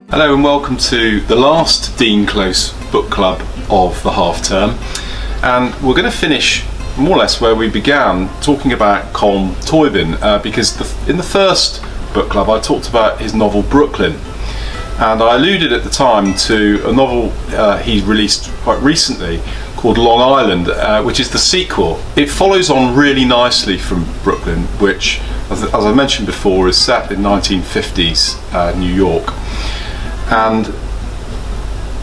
Hello and welcome to the last Dean Close book club of the half term, and we're going to finish more or less where we began, talking about Colm Tóibín, because in the first book club I talked about his novel Brooklyn, and I alluded at the time to a novel he released quite recently called Long Island, which is the sequel. It follows on really nicely from Brooklyn, which as I mentioned before is set in 1950s New York. And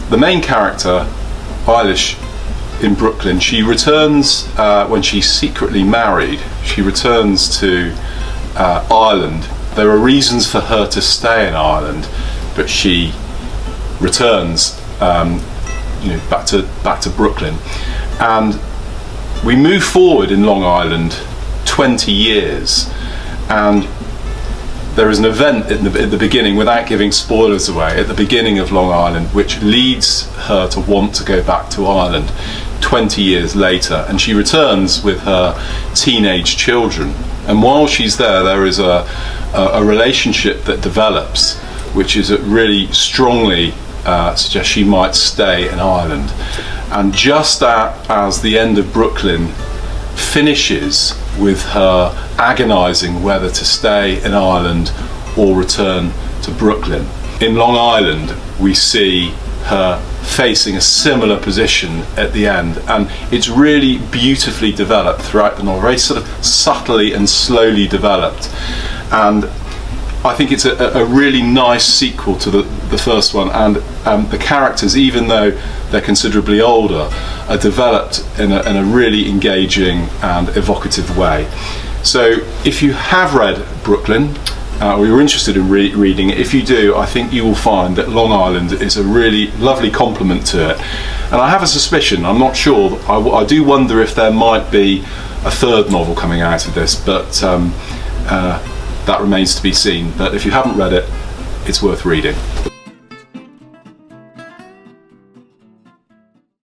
the main character, Eilish, in Brooklyn, she returns when she's secretly married. She returns to Ireland. There are reasons for her to stay in Ireland, but she returns back to Brooklyn. And we move forward in Long Island 20 years, and there is an event at the beginning, without giving spoilers away, at the beginning of Long Island, which leads her to want to go back to Ireland 20 years later, and she returns with her teenage children. And while she's there is a relationship that develops, which is really strongly suggests she might stay in Ireland. And just as the end of Brooklyn finishes with her agonising whether to stay in Ireland or return to Brooklyn, in Long Island we see her facing a similar position at the end, and it's really beautifully developed throughout the novel, very sort of subtly and slowly developed. And I think it's a really nice sequel to the first one, and the characters, even though they're considerably older, are developed in a really engaging and evocative way. So if you have read Brooklyn, or you're interested in reading it, if you do, I think you will find that Long Island is a really lovely complement to it. And I have a suspicion, I'm not sure, I do wonder if there might be a third novel coming out of this, but that remains to be seen. But if you haven't read it, it's worth reading.